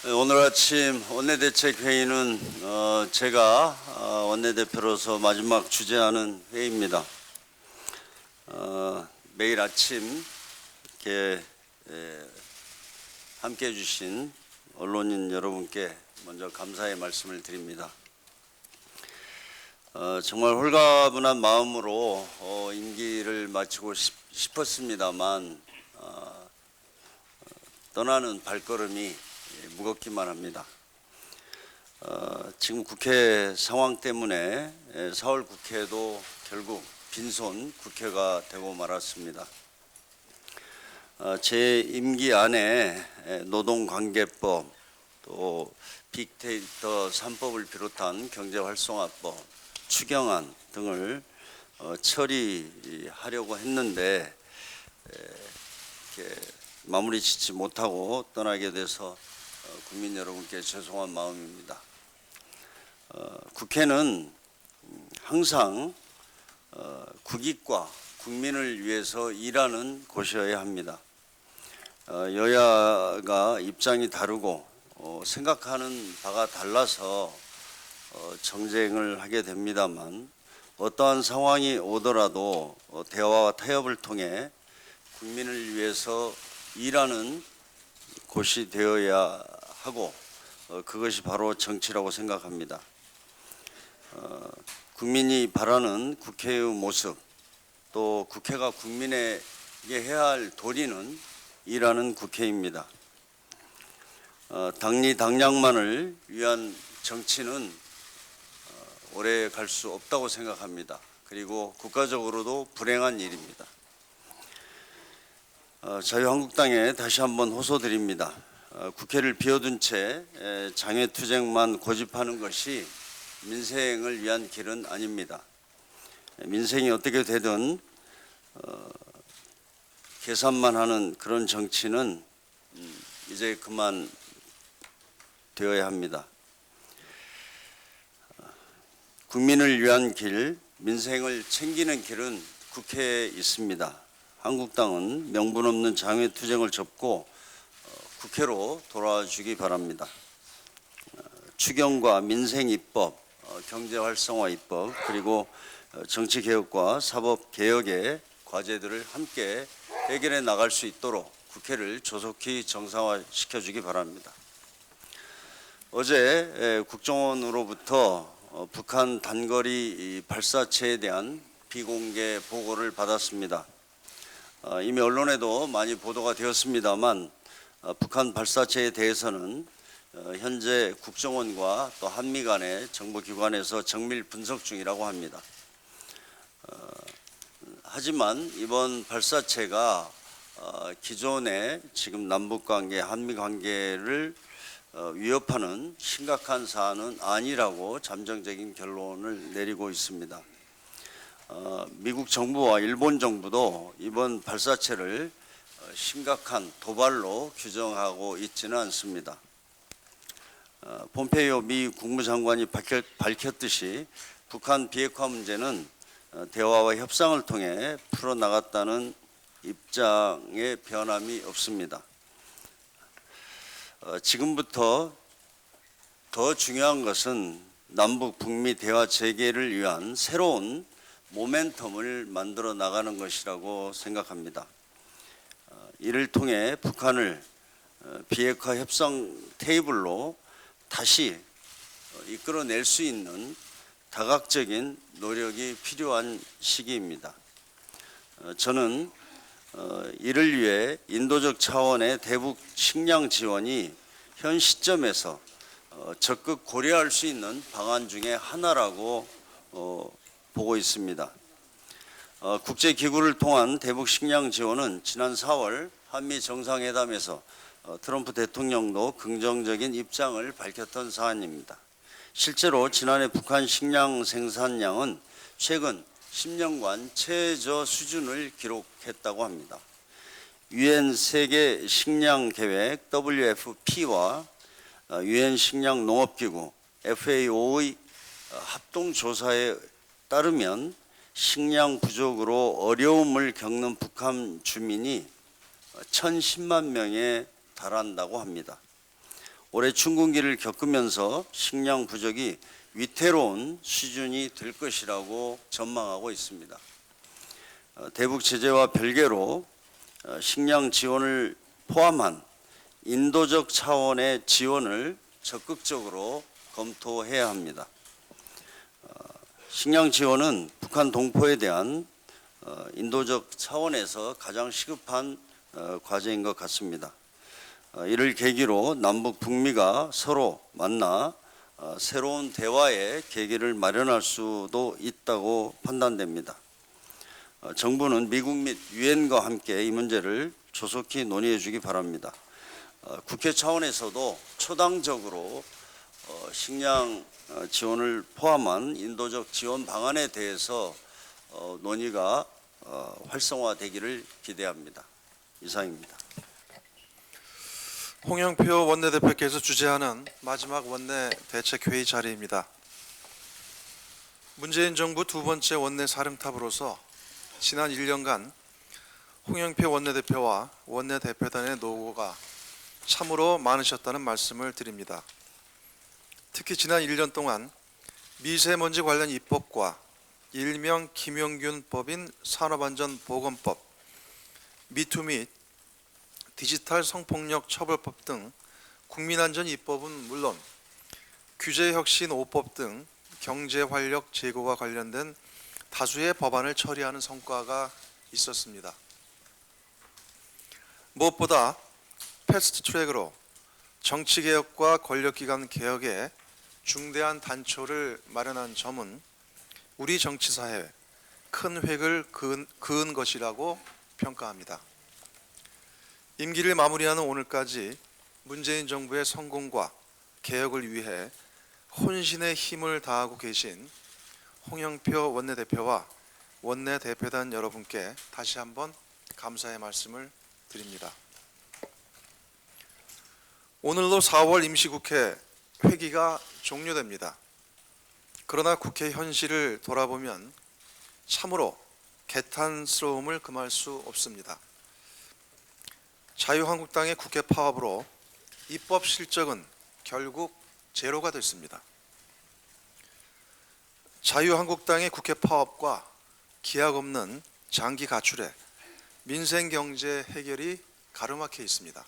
오늘 아침 원내대책회의는 제가 원내대표로서 마지막 주재하는 회의입니다. 매일 아침 이렇게 함께해 주신 언론인 여러분께 먼저 감사의 말씀을 드립니다. 정말 홀가분한 마음으로 임기를 마치고 싶었습니다만 떠나는 발걸음이 무겁기만 합니다. 지금 국회 상황 때문에 4월 국회도 결국 빈손 국회가 되고 말았습니다. 제 임기 안에 노동관계법, 또 빅데이터 3법을 비롯한 경제활성화법, 추경안 등을 처리하려고 했는데 이렇게 마무리 짓지 못하고 떠나게 돼서 국민 여러분께 죄송한 마음입니다. 국회는 항상 국익과 국민을 위해서 일하는 곳이어야 합니다. 여야가 입장이 다르고 생각하는 바가 달라서 정쟁을 하게 됩니다만 어떠한 상황이 오더라도 대화와 타협을 통해 국민을 위해서 일하는 곳이 되어야 하고 그것이 바로 정치라고 생각합니다. 국민이 바라는 국회의 모습, 또 국회가 국민에게 해야 할 도리는 일하는 국회입니다. 당리당략만을 위한 정치는 오래 갈 수 없다고 생각합니다. 그리고 국가적으로도 불행한 일입니다. 자유한국당에 다시 한번 호소드립니다. 국회를 비워둔 채 장외투쟁만 고집하는 것이 민생을 위한 길은 아닙니다. 민생이 어떻게 되든 계산만 하는 그런 정치는 이제 그만 되어야 합니다. 국민을 위한 길, 민생을 챙기는 길은 국회에 있습니다. 한국당은 명분 없는 장외투쟁을 접고 국회로 돌아와 주기 바랍니다. 추경과 민생입법, 경제활성화입법, 그리고 정치개혁과 사법개혁의 과제들을 함께 해결해 나갈 수 있도록 국회를 조속히 정상화시켜 주기 바랍니다. 어제 국정원으로부터 북한 단거리 발사체에 대한 비공개 보고를 받았습니다. 이미 언론에도 많이 보도가 되었습니다만 북한 발사체에 대해서는 현재 국정원과 또 한미 간의 정보기관에서 정밀 분석 중이라고 합니다. 하지만 이번 발사체가 기존의 지금 남북관계, 한미관계를 위협하는 심각한 사안은 아니라고 잠정적인 결론을 내리고 있습니다. 미국 정부와 일본 정부도 이번 발사체를 심각한 도발로 규정하고 있지는 않습니다. 폼페이오 미 국무장관이 밝혔듯이 북한 비핵화 문제는 대화와 협상을 통해 풀어나갔다는 입장에 변함이 없습니다. 지금부터 더 중요한 것은 남북 북미 대화 재개를 위한 새로운 모멘텀을 만들어 나가는 것이라고 생각합니다. 이를 통해 북한을 비핵화 협상 테이블로 다시 이끌어낼 수 있는 다각적인 노력이 필요한 시기입니다. 저는 이를 위해 인도적 차원의 대북 식량 지원이 현 시점에서 적극 고려할 수 있는 방안 중에 하나라고 보고 있습니다. 국제기구를 통한 대북 식량 지원은 지난 4월 한미 정상회담에서 트럼프 대통령도 긍정적인 입장을 밝혔던 사안입니다. 실제로 지난해 북한 식량 생산량은 최근 10년간 최저 수준을 기록했다고 합니다. 유엔 세계 식량 계획 WFP와 유엔 식량 농업기구 FAO의 합동 조사에 따르면 식량 부족으로 어려움을 겪는 북한 주민이 1,010만 명에 달한다고 합니다. 올해 춘궁기를 겪으면서 식량 부족이 위태로운 수준이 될 것이라고 전망하고 있습니다. 대북 제재와 별개로 식량 지원을 포함한 인도적 차원의 지원을 적극적으로 검토해야 합니다. 식량 지원은 북한 동포에 대한 인도적 차원에서 가장 시급한 과제인 것 같습니다. 이를 계기로 남북 북미가 서로 만나 새로운 대화의 계기를 마련할 수도 있다고 판단됩니다. 정부는 미국 및 유엔과 함께 이 문제를 조속히 논의해 주기 바랍니다. 국회 차원에서도 초당적으로 식량 지원을 포함한 인도적 지원 방안에 대해서 논의가 활성화되기를 기대합니다. 이상입니다. 홍영표 원내대표께서 주재하는 마지막 원내 대책회의 자리입니다. 문재인 정부 두 번째 원내 사령탑으로서 지난 1년간 홍영표 원내대표와 원내대표단의 노고가 참으로 많으셨다는 말씀을 드립니다. 특히 지난 1년 동안 미세먼지 관련 입법과 일명 김용균법인 산업안전보건법, 미투 및 디지털 성폭력 처벌법 등 국민안전 입법은 물론 규제혁신 5법 등 경제활력 제고와 관련된 다수의 법안을 처리하는 성과가 있었습니다. 무엇보다 패스트트랙으로 정치개혁과 권력기관 개혁에 중대한 단초를 마련한 점은 우리 정치사회에 큰 획을 그은 것이라고 평가합니다. 임기를 마무리하는 오늘까지 문재인 정부의 성공과 개혁을 위해 혼신의 힘을 다하고 계신 홍영표 원내대표와 원내대표단 여러분께 다시 한번 감사의 말씀을 드립니다. 오늘로 4월 임시국회 회기가 종료됩니다. 그러나 국회 현실을 돌아보면 참으로 개탄스러움을 금할 수 없습니다. 자유한국당의 국회 파업으로 입법 실적은 결국 제로가 됐습니다. 자유한국당의 국회 파업과 기약 없는 장기 가출에 민생 경제 해결이 가로막혀 있습니다.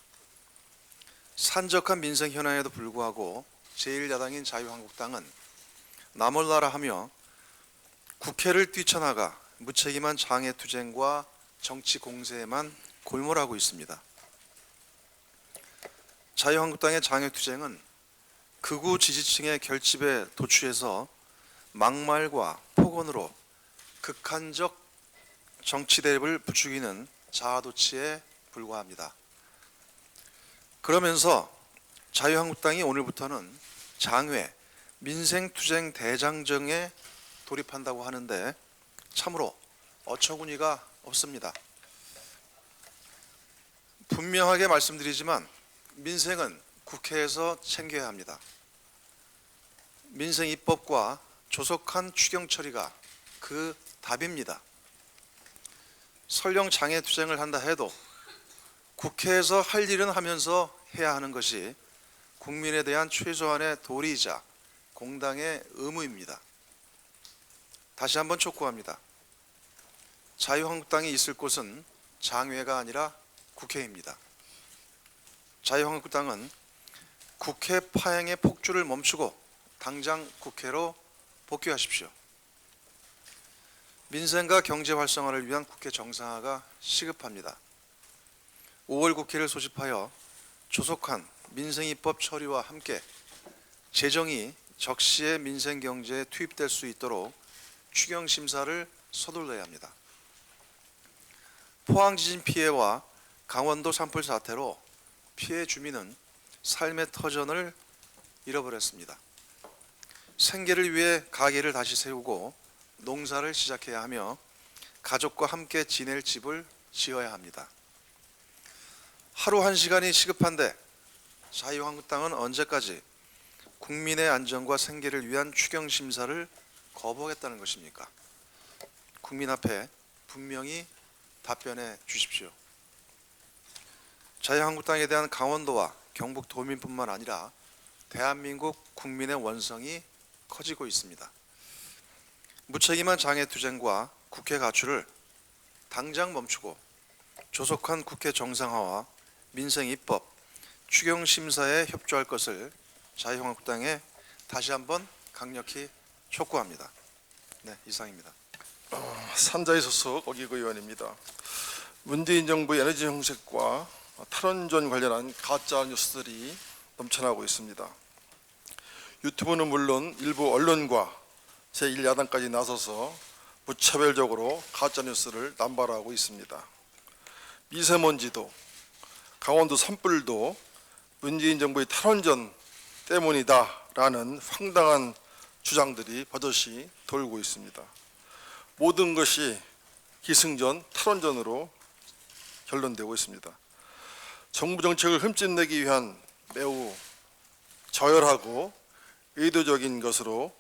산적한 민생 현안에도 불구하고 제1야당인 자유한국당은 나몰라라 하며 국회를 뛰쳐나가 무책임한 장애투쟁과 정치 공세에만 골몰하고 있습니다. 자유한국당의 장애투쟁은 극우 지지층의 결집에 도취해서 막말과 폭언으로 극한적 정치 대립을 부추기는 자아도취에 불과합니다. 그러면서 자유한국당이 오늘부터는 장외 민생투쟁 대장정에 돌입한다고 하는데 참으로 어처구니가 없습니다. 분명하게 말씀드리지만 민생은 국회에서 챙겨야 합니다. 민생 입법과 조속한 추경 처리가 그 답입니다. 설령 장애투쟁을 한다 해도 국회에서 할 일은 하면서 해야 하는 것이 국민에 대한 최소한의 도리이자 공당의 의무입니다. 다시 한번 촉구합니다. 자유한국당이 있을 곳은 장외가 아니라 국회입니다. 자유한국당은 국회 파행의 폭주를 멈추고 당장 국회로 복귀하십시오. 민생과 경제 활성화를 위한 국회 정상화가 시급합니다. 5월 국회를 소집하여 조속한 민생입법 처리와 함께 재정이 적시에 민생 경제에 투입될 수 있도록 추경 심사를 서둘러야 합니다. 포항 지진 피해와 강원도 산불 사태로 피해 주민은 삶의 터전을 잃어버렸습니다. 생계를 위해 가게를 다시 세우고 농사를 시작해야 하며 가족과 함께 지낼 집을 지어야 합니다. 하루 한 시간이 시급한데 자유한국당은 언제까지 국민의 안전과 생계를 위한 추경 심사를 거부하겠다는 것입니까? 국민 앞에 분명히 답변해 주십시오. 자유한국당에 대한 강원도와 경북 도민뿐만 아니라 대한민국 국민의 원성이 커지고 있습니다. 무책임한 장애투쟁과 국회 가출을 당장 멈추고 조속한 국회 정상화와 민생 입법, 추경 심사에 협조할 것을 자유한국당에 다시 한번 강력히 촉구합니다. 네, 이상입니다. 산자의 소속 어기구 의원입니다. 문재인 정부의 에너지 정책과 탈원전 관련한 가짜 뉴스들이 넘쳐나고 있습니다. 유튜브는 물론 일부 언론과 제1야당까지 나서서 무차별적으로 가짜 뉴스를 남발하고 있습니다. 미세먼지도 강원도 산불도 문재인 정부의 탈원전 때문이다라는 황당한 주장들이 버젓이 돌고 있습니다. 모든 것이 기승전 탈원전으로 결론되고 있습니다. 정부 정책을 흠집내기 위한 매우 저열하고 의도적인 것으로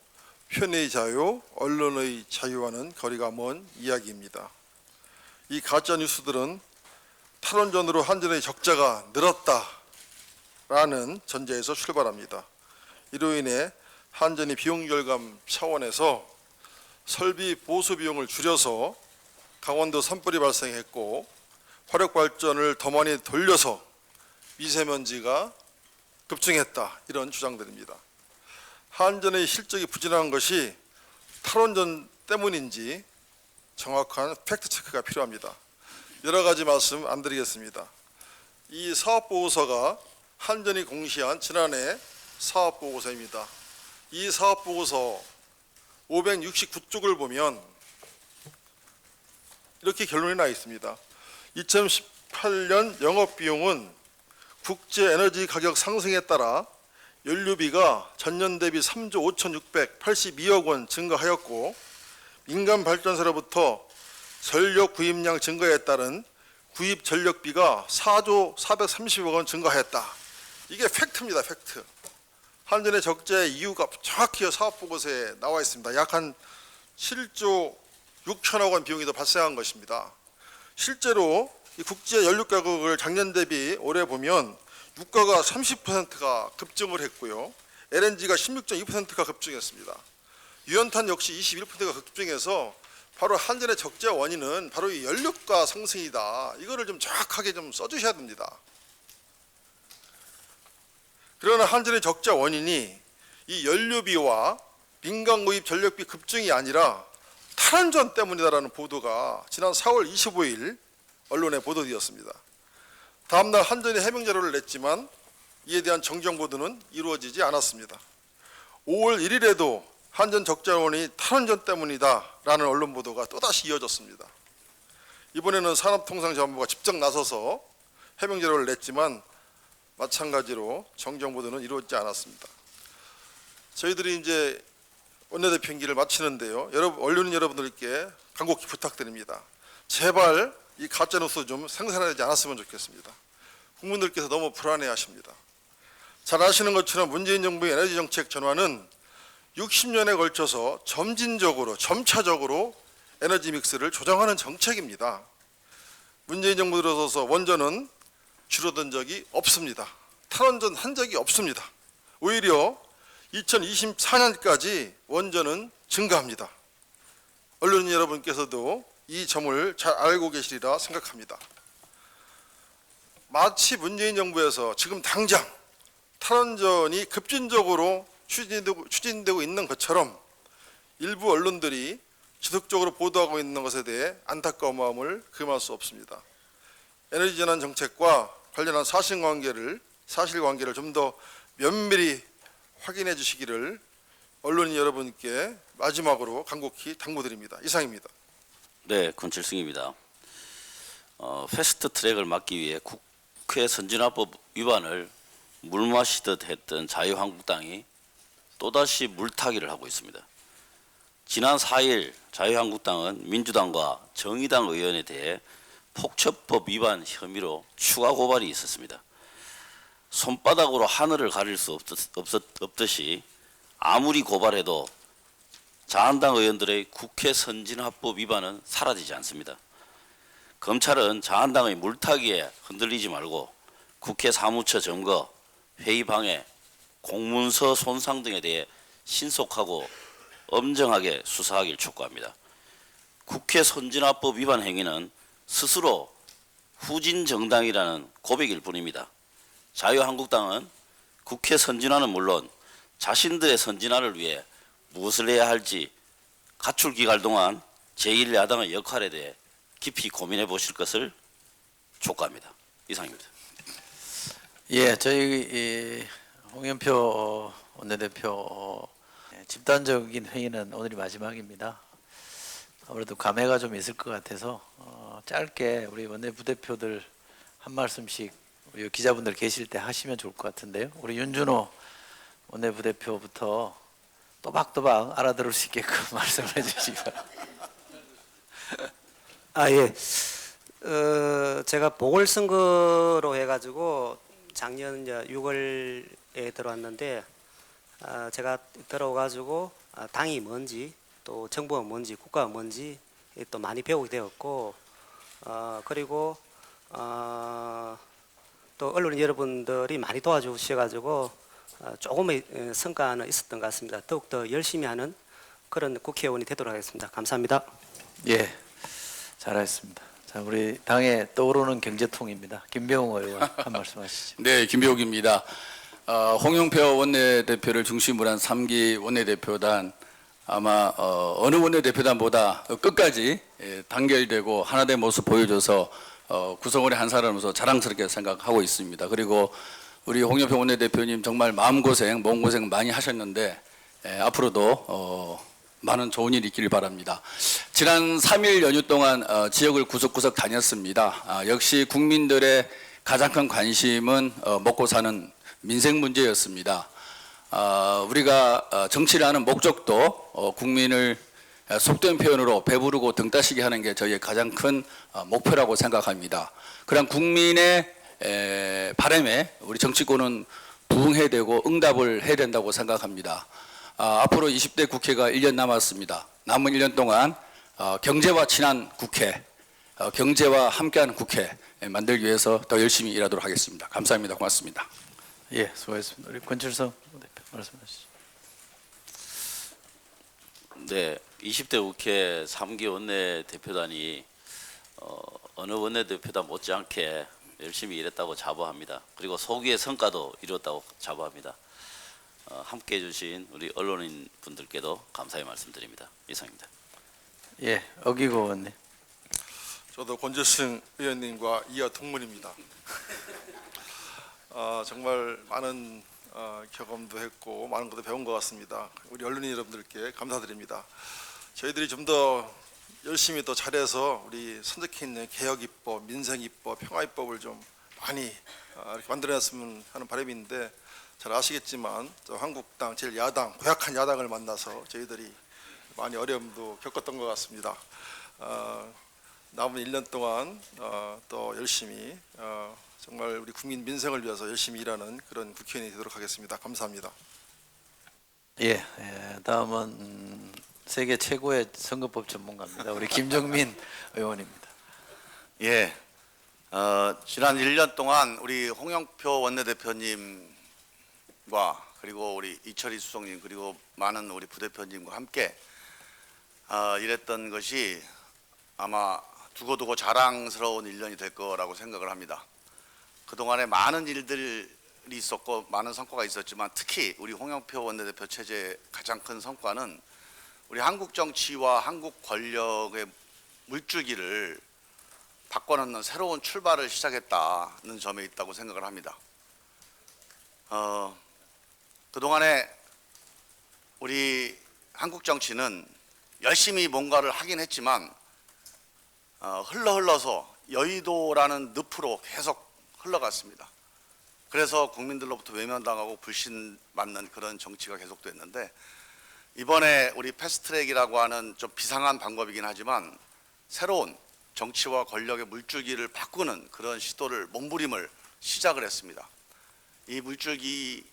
표현의 자유, 언론의 자유와는 거리가 먼 이야기입니다. 이 가짜 뉴스들은 탈원전으로 한전의 적자가 늘었다라는 전제에서 출발합니다. 이로 인해 한전이 비용 절감 차원에서 설비 보수 비용을 줄여서 강원도 산불이 발생했고 화력발전을 더 많이 돌려서 미세먼지가 급증했다, 이런 주장들입니다. 한전의 실적이 부진한 것이 탈원전 때문인지 정확한 팩트체크가 필요합니다. 여러 가지 말씀 안 드리겠습니다. 이 사업보고서가 한전이 공시한 지난해 사업보고서입니다. 이 사업보고서 569쪽을 보면 이렇게 결론이 나 있습니다. 2018년 영업비용은 국제 에너지 가격 상승에 따라 연료비가 전년 대비 3조 5,682억 원 증가하였고 민간 발전소로부터 전력 구입량 증가에 따른 구입 전력비가 4조 430억 원 증가하였다. 이게 팩트입니다. 팩트. 한전의 적자의 이유가 정확히 사업보고서에 나와 있습니다. 약 한 7조 6천억 원 비용이 더 발생한 것입니다. 실제로 이 국제 연료 가격을 작년 대비 올해 보면 유가가 30%가 급증을 했고요. LNG가 16.2%가 급증했습니다. 유연탄 역시 21%가 급증해서 바로 한전의 적자 원인은 바로 이 연료가 상승이다. 이거를 좀 정확하게 좀 써주셔야 됩니다. 그러나 한전의 적자 원인이 이 연료비와 민간 구입 전력비 급증이 아니라 탈원전 때문이다라는 보도가 지난 4월 25일 언론에 보도되었습니다. 다음날 한전이 해명 자료를 냈지만 이에 대한 정정 보도는 이루어지지 않았습니다. 5월 1일에도 한전 적자 원인이 탈원전 때문이다라는 언론 보도가 또다시 이어졌습니다. 이번에는 산업통상자원부가 직접 나서서 해명 자료를 냈지만 마찬가지로 정정 보도는 이루어지지 않았습니다. 저희들이 이제 원내대표 임기를 마치는데요. 언론인 여러분들께 간곡히 부탁드립니다. 제발 이 가짜뉴스 좀 생산하지 않았으면 좋겠습니다. 국민들께서 너무 불안해하십니다. 잘 아시는 것처럼 문재인 정부의 에너지 정책 전환은 60년에 걸쳐서 점차적으로 에너지 믹스를 조정하는 정책입니다. 문재인 정부 들어서서 원전은 줄어든 적이 없습니다. 탈원전 한 적이 없습니다. 오히려 2024년까지 원전은 증가합니다. 언론인 여러분께서도 이 점을 잘 알고 계시리라 생각합니다. 마치 문재인 정부에서 지금 당장 탈원전이 급진적으로 추진되고 있는 것처럼 일부 언론들이 지속적으로 보도하고 있는 것에 대해 안타까운 마음을 금할 수 없습니다. 에너지 전환 정책과 관련한 사실관계를 좀 더 면밀히 확인해 주시기를 언론인 여러분께 마지막으로 간곡히 당부드립니다. 이상입니다. 네, 권칠승입니다. 패스트 트랙을 막기 위해 국회 선진화법 위반을 물마시듯 했던 자유한국당이 또다시 물타기를 하고 있습니다. 지난 4일 자유한국당은 민주당과 정의당 의원에 대해 폭처법 위반 혐의로 추가 고발이 있었습니다. 손바닥으로 하늘을 가릴 수 없듯이 아무리 고발해도 자한당 의원들의 국회 선진화법 위반은 사라지지 않습니다. 검찰은 자한당의 물타기에 흔들리지 말고 국회 사무처 점거, 회의 방해, 공문서 손상 등에 대해 신속하고 엄정하게 수사하길 촉구합니다. 국회 선진화법 위반 행위는 스스로 후진 정당이라는 고백일 뿐입니다. 자유한국당은 국회 선진화는 물론 자신들의 선진화를 위해 무엇을 해야 할지 가출 기간 동안 제1야당의 역할에 대해 깊이 고민해 보실 것을 촉구합니다. 이상입니다. 예, 저희 홍영표 원내대표 집단적인 회의는 오늘이 마지막입니다. 아무래도 감회가 좀 있을 것 같아서 짧게 우리 원내부대표들 한 말씀씩 우리 기자분들 계실 때 하시면 좋을 것 같은데요. 우리 윤준호 원내부대표부터 또박또박 알아들을 수 있게끔 말씀을 해주시기 바랍니다. 예. 제가 보궐선거로 해가지고 작년 이제 6월에 들어왔는데 제가 들어와가지고 당이 뭔지 또 정부가 뭔지 국가가 뭔지 또 많이 배우게 되었고 그리고 또 언론 여러분들이 많이 도와주셔가지고 조금의 성과는 있었던 것 같습니다. 더욱더 열심히 하는 그런 국회의원이 되도록 하겠습니다. 감사합니다. 예, 잘하셨습니다. 자, 우리 당에 떠오르는 경제통입니다. 김병욱 의원 한 말씀 하시죠. 네, 김병욱입니다. 홍영표 원내대표를 중심으로 한 3기 원내대표단 아마 어느 원내대표단보다 끝까지 단결되고 하나된 모습 보여줘서 구성원의 한 사람으로서 자랑스럽게 생각하고 있습니다. 그리고 우리 홍영표 원내대표님 정말 마음고생, 몸고생 많이 하셨는데 앞으로도 많은 좋은 일 있기를 바랍니다. 지난 3일 연휴 동안 지역을 구석구석 다녔습니다. 역시 국민들의 가장 큰 관심은 먹고 사는 민생 문제였습니다. 우리가 정치를 하는 목적도 국민을 속된 표현으로 배부르고 등 따시게 하는 게 저희의 가장 큰 목표라고 생각합니다. 그런 국민의 바람에 우리 정치권은 부응해야 되고 응답을 해야 된다고 생각합니다. 앞으로 20대 국회가 1년 남았습니다. 남은 1년 동안 경제와 친한 국회, 경제와 함께하는 국회 만들기 위해서 더 열심히 일하도록 하겠습니다. 감사합니다. 고맙습니다. 예, 수고하셨습니다. 우리 권칠성 대표 말씀하시죠. 네, 20대 국회 3기 원내대표단이 어느 원내대표단 못지않게 열심히 일했다고 자부합니다. 그리고 소기의 성과도 이뤘다고 자부합니다. 함께해 주신 우리 언론인 분들께도 감사의 말씀드립니다. 이상입니다. 예, 어기고 의원님. 저도 권재승 의원님과 이하 동문입니다. 정말 많은 경험도 했고 많은 것도 배운 것 같습니다. 우리 언론인 여러분들께 감사드립니다. 저희들이 좀 더 열심히 더 잘해서 우리 선적해 있는 개혁입법, 민생입법, 평화입법을 좀 많이 이렇게 만들어냈으면 하는 바람이 있는데 잘 아시겠지만 한국당 제1야당 고약한 야당을 만나서 저희들이 많이 어려움도 겪었던 것 같습니다. 남은 1년 동안 또 열심히 정말 우리 국민 민생을 위해서 열심히 일하는 그런 국회의원이 되도록 하겠습니다. 감사합니다. 예, 다음은 세계 최고의 선거법 전문가입니다. 우리 김정민 의원입니다. 예, 지난 1년 동안 우리 홍영표 원내대표님과 그리고 우리 이철희 수석님 그리고 많은 우리 부대표님과 함께 일했던 것이 아마 두고두고 자랑스러운 1년이 될 거라고 생각을 합니다. 그동안에 많은 일들이 있었고 많은 성과가 있었지만 특히 우리 홍영표 원내대표 체제의 가장 큰 성과는 우리 한국 정치와 한국 권력의 물줄기를 바꿔놓는 새로운 출발을 시작했다는 점에 있다고 생각을 합니다. 그동안에 우리 한국 정치는 열심히 뭔가를 하긴 했지만 흘러서 여의도라는 늪으로 계속 흘러갔습니다. 그래서 국민들로부터 외면당하고 불신받는 그런 정치가 계속됐는데 이번에 우리 패스트트랙이라고 하는 좀 비상한 방법이긴 하지만 새로운 정치와 권력의 물줄기를 바꾸는 그런 시도를 몸부림을 시작을 했습니다. 이 물줄기를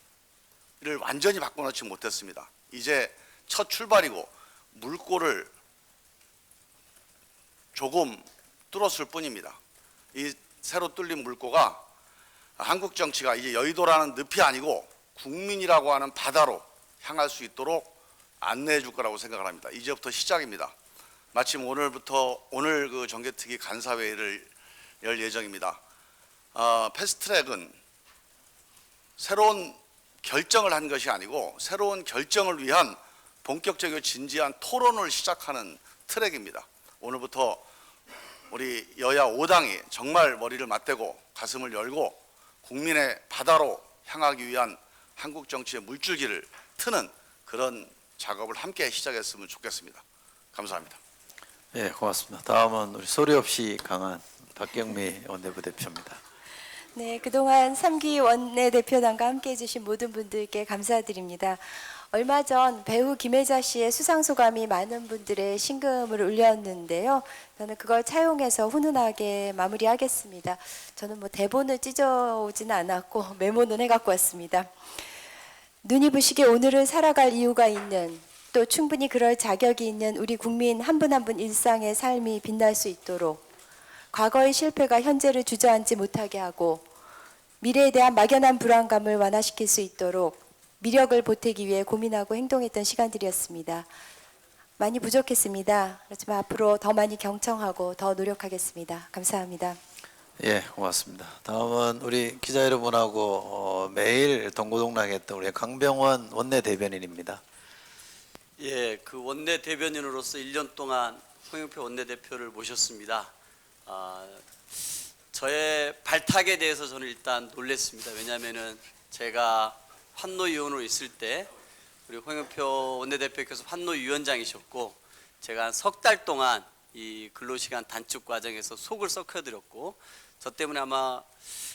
완전히 바꿔놓지 못했습니다. 이제 첫 출발이고 물꼬를 조금 뚫었을 뿐입니다. 이 새로 뚫린 물꼬가 한국 정치가 이제 여의도라는 늪이 아니고 국민이라고 하는 바다로 향할 수 있도록 안내해 줄 거라고 생각을 합니다. 이제부터 시작입니다. 마침 오늘 그 정개특위 간사회의를 열 예정입니다. 패스트트랙은 새로운 결정을 한 것이 아니고 새로운 결정을 위한 본격적이고 진지한 토론을 시작하는 트랙입니다. 오늘부터 우리 여야 5당이 정말 머리를 맞대고 가슴을 열고 국민의 바다로 향하기 위한 한국 정치의 물줄기를 트는 그런 작업을 함께 시작했으면 좋겠습니다. 감사합니다. 예, 고맙습니다. 다음은 우리 소리 없이 강한 박경미 원내부 대표입니다. 네, 그동안 3기 원내대표단과 함께해 주신 모든 분들께 감사드립니다. 얼마 전 배우 김혜자 씨의 수상소감이 많은 분들의 심금을 울렸는데요. 저는 그걸 차용해서 훈훈하게 마무리하겠습니다. 저는 뭐 대본을 찢어오지는 않았고 메모는 해갖고 왔습니다. 눈이 부시게 오늘을 살아갈 이유가 있는, 또 충분히 그럴 자격이 있는 우리 국민 한 분 한 분 일상의 삶이 빛날 수 있도록, 과거의 실패가 현재를 주저앉지 못하게 하고 미래에 대한 막연한 불안감을 완화시킬 수 있도록 미력을 보태기 위해 고민하고 행동했던 시간들이었습니다. 많이 부족했습니다. 그렇지만 앞으로 더 많이 경청하고 더 노력하겠습니다. 감사합니다. 예, 고맙습니다. 다음은 우리 기자 여러분하고 매일 동고동락했던 우리 강병원 원내대변인입니다. 예, 그 원내대변인으로서 1년 동안 홍영표 원내대표를 모셨습니다. 저의 발탁에 대해서 저는 일단 놀랐습니다. 왜냐하면은 제가 환노위원으로 있을 때 우리 홍영표 원내대표께서 환노위원장이셨고, 제가 한 석 달 동안 이 근로시간 단축 과정에서 속을 썩혀드렸고, 저 때문에 아마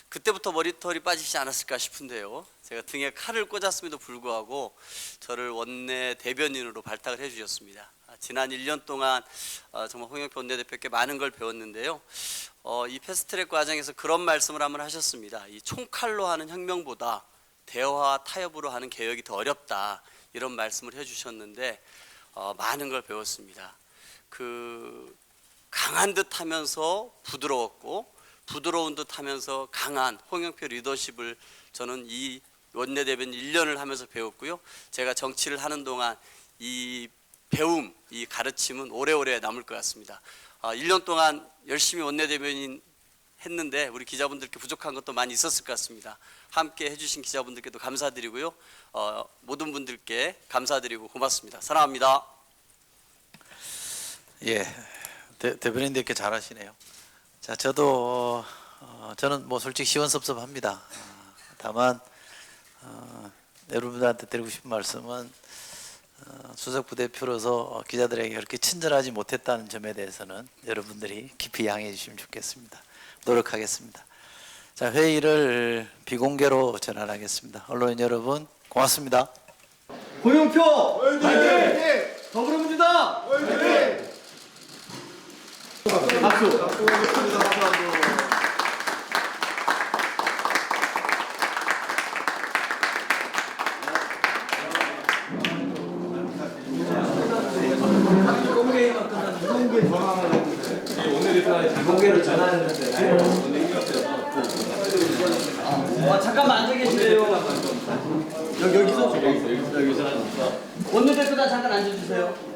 그때부터 머리털이 빠지지 않았을까 싶은데요. 제가 등에 칼을 꽂았음에도 불구하고 저를 원내 대변인으로 발탁을 해주셨습니다. 지난 1년 동안 정말 홍영표 원내대표께 많은 걸 배웠는데요. 이 패스트트랙 과정에서 그런 말씀을 한번 하셨습니다. 이 총칼로 하는 혁명보다 대화와 타협으로 하는 개혁이 더 어렵다, 이런 말씀을 해주셨는데 많은 걸 배웠습니다. 그 강한 듯하면서 부드러웠고 부드러운 듯하면서 강한 홍영표 리더십을 저는 이 원내대변인 1년을 하면서 배웠고요. 제가 정치를 하는 동안 이 배움, 이 가르침은 오래오래 남을 것 같습니다. 1년 동안 열심히 원내대변인 했는데 우리 기자분들께 부족한 것도 많이 있었을 것 같습니다. 함께 해주신 기자분들께도 감사드리고요. 모든 분들께 감사드리고 고맙습니다. 사랑합니다. 예, 대변인들께 잘하시네요. 자, 저도 저는 뭐 솔직히 시원섭섭합니다. 다만 여러분들한테 드리고 싶은 말씀은 수석 부대표로서 기자들에게 그렇게 친절하지 못했다는 점에 대해서는 여러분들이 깊이 양해해 주시면 좋겠습니다. 노력하겠습니다. 자, 회의를 비공개로 전환하겠습니다. 언론인 여러분, 고맙습니다. 홍영표 화이팅! 더불어민주당 화이팅! 박수. 비공개로 전환했는데 잠깐만 앉아 계세요. 여기서 원내대표단 잠깐 앉아주세요.